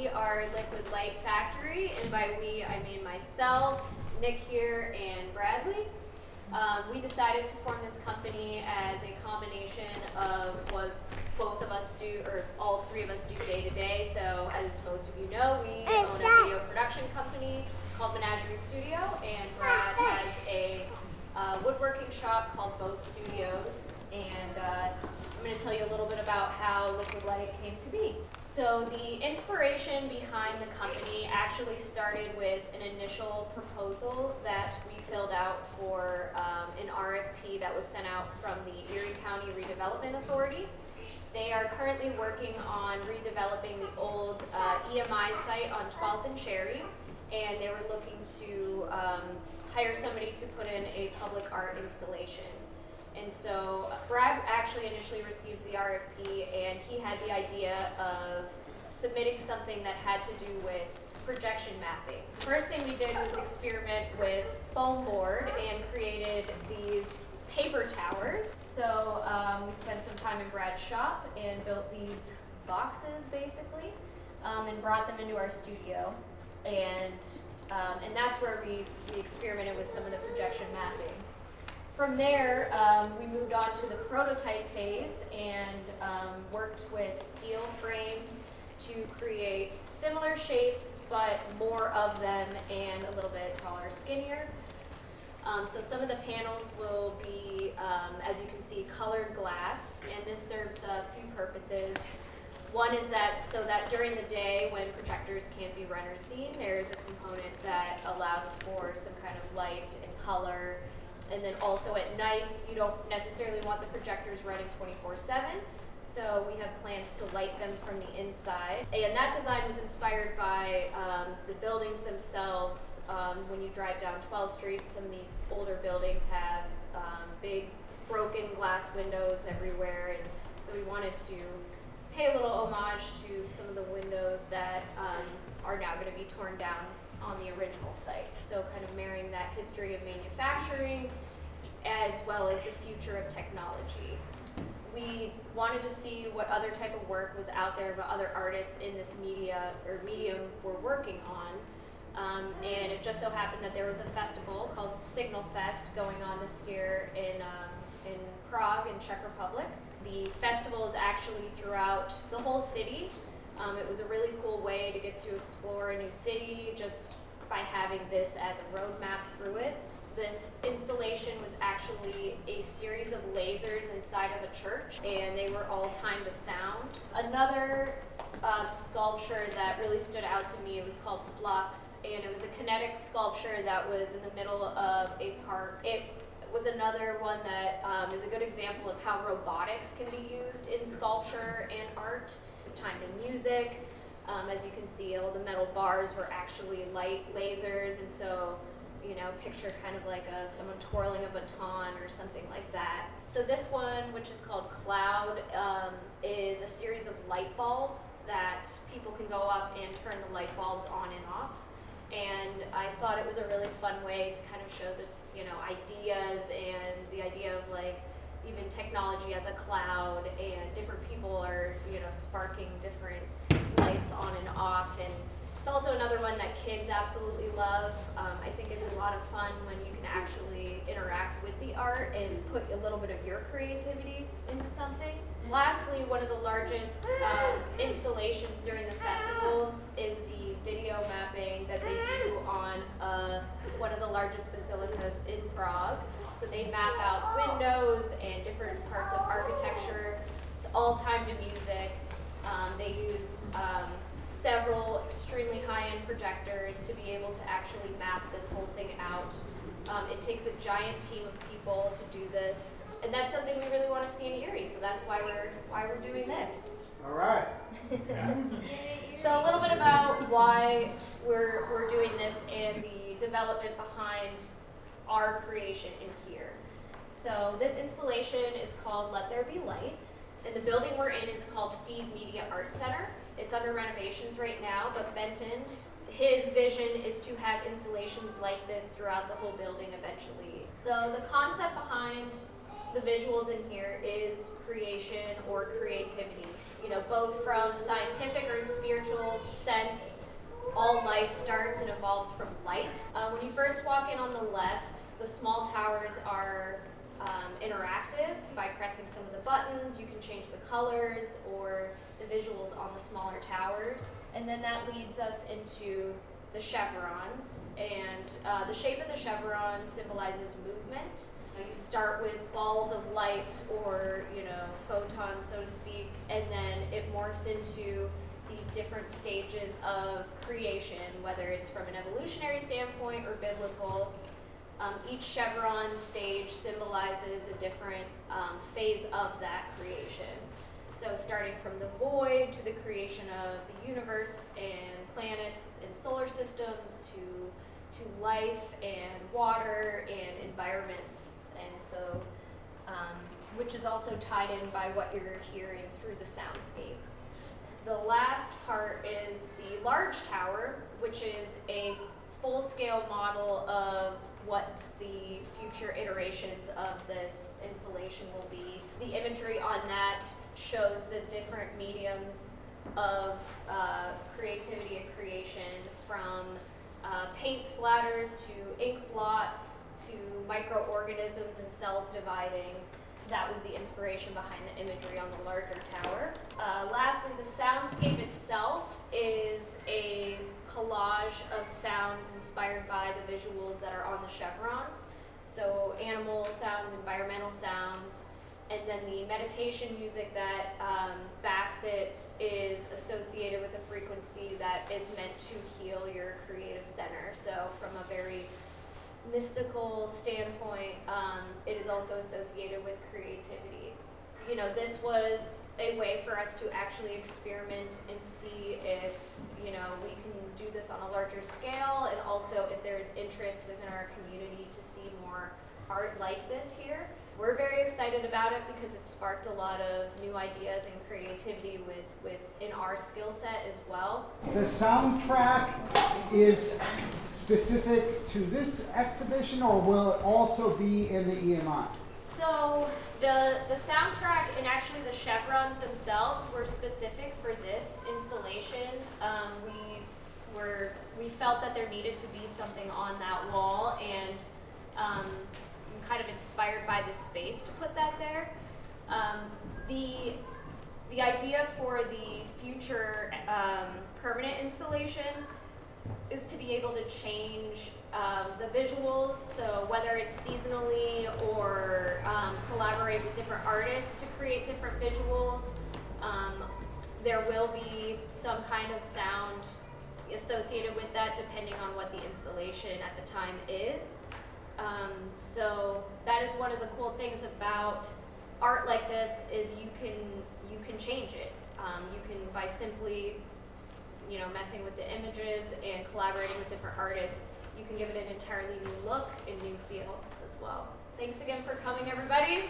We are Liquid Light Factory, and by we, I mean myself, Nick here, and Bradley. We decided to form this company as a combination of what both of us do, or all three of us do day to day. So, as most of you know, we own a video production company called Menagerie Studio, and Brad has a woodworking shop called Both Studios. And I'm going to tell you a little bit about how Liquid Light came to be. So the inspiration behind the company actually started with an initial proposal that we filled out for an RFP that was sent out from the Erie County Redevelopment Authority. They are currently working on redeveloping the old EMI site on 12th and Cherry, and they were looking to hire somebody to put in a public art installation. And so Brad actually initially received the RFP, and he had the idea of submitting something that had to do with projection mapping. The first thing we did was experiment with foam board and created these paper towers. So we spent some time in Brad's shop and built these boxes basically, and brought them into our studio. And that's where we experimented with some of the projection mapping. From there, we moved on to the prototype phase and worked with steel frames to create similar shapes, but more of them and a little bit taller, skinnier. So some of the panels will be, as you can see, colored glass, and this serves a few purposes. One is that so that during the day when projectors can't be run or seen, there's a component that allows for some kind of light and color. And then also at night, you don't necessarily want the projectors running 24/7. So we have plans to light them from the inside. And that design was inspired by the buildings themselves. When you drive down 12th Street, some of these older buildings have big broken glass windows everywhere. And so we wanted to pay a little homage to some of the windows that are now going to be torn down on the original site. So kind of marrying that history of manufacturing as well as the future of technology. We wanted to see what other type of work was out there, what other artists in this medium were working on. And it just so happened that there was a festival called Signal Fest going on this year in Prague in Czech Republic. The festival is actually throughout the whole city. It was a really cool way to get to explore a new city just by having this as a roadmap through it. This installation was actually a series of lasers inside of a church, and they were all timed to sound. Another sculpture that really stood out to me, it was called Flux, and it was a kinetic sculpture that was in the middle of a park. It was another one that is a good example of how robotics can be used in sculpture and art. Timed in music. As you can see, all the metal bars were actually light lasers, and so, you know, picture kind of like someone twirling a baton or something like that. So this one, which is called Cloud, is a series of light bulbs that people can go up and turn the light bulbs on and off. And I thought it was a really fun way to kind of show this, you know, ideas and the idea of like even technology as a cloud, and different people are, you know, sparking different lights on and off. And it's also another one that kids absolutely love. I think it's a lot of fun when you can actually interact with the art and put a little bit of your creativity into something. Lastly, one of the largest installations during the festival is the video mapping that they do on one of the largest basilicas in Prague. So they map out windows and different parts of architecture. It's all timed to music. They use several extremely high-end projectors to be able to actually map this whole thing out. It takes a giant team of people to do this, and that's something we really want to see in Erie. So that's why we're doing this. All right. So a little bit about why we're doing this and the development behind our creation in here. So this installation is called Let There Be Light, and the building we're in is called FEED.art Center. It's under renovations right now, but Benton, his vision is to have installations like this throughout the whole building eventually. So the concept behind the visuals in here is creation or creativity. both from a scientific or a spiritual sense, all life starts and evolves from light. When you first walk in on the left, the small towers are interactive. By pressing some of the buttons, you can change the colors or the visuals on the smaller towers. And then that leads us into the chevrons. And the shape of the chevron symbolizes movement. You start with balls of light or, photons, so to speak, and then it morphs into these different stages of creation, whether it's from an evolutionary standpoint or biblical. Each chevron stage symbolizes a different phase of that creation. So starting from the void to the creation of the universe and planets and solar systems to life and water and environments. And so, which is also tied in by what you're hearing through the soundscape. The last part is the large tower, which is a full-scale model of what the future iterations of this installation will be. The imagery on that shows the different mediums of creativity and creation, from paint splatters to ink blots to microorganisms and cells dividing. That was the inspiration behind the imagery on the larger tower. Lastly, the soundscape itself is a collage of sounds inspired by the visuals that are on the chevrons. So animal sounds, environmental sounds, and then the meditation music that backs it is associated with a frequency that is meant to heal your creative center. So from a very mystical standpoint, it is also associated with creativity. This was a way for us to actually experiment and see if, we can do this on a larger scale, and also if there is interest within our community to see more art like this here. We're very excited about it because it sparked a lot of new ideas and creativity within our skill set as well. The soundtrack is specific to this exhibition, or will it also be in the EMI? So the soundtrack and actually the chevrons themselves were specific for this installation. We felt that there needed to be something on that wall, and kind of inspired by the space to put that there. The idea for the future permanent installation is to be able to change the visuals, so whether it's seasonally or collaborate with different artists to create different visuals. There will be some kind of sound associated with that depending on what the installation at the time is. So that is one of the cool things about art like this, is you can change it. You can, by simply messing with the images and collaborating with different artists, you can give it an entirely new look and new feel as well. Thanks again for coming, everybody.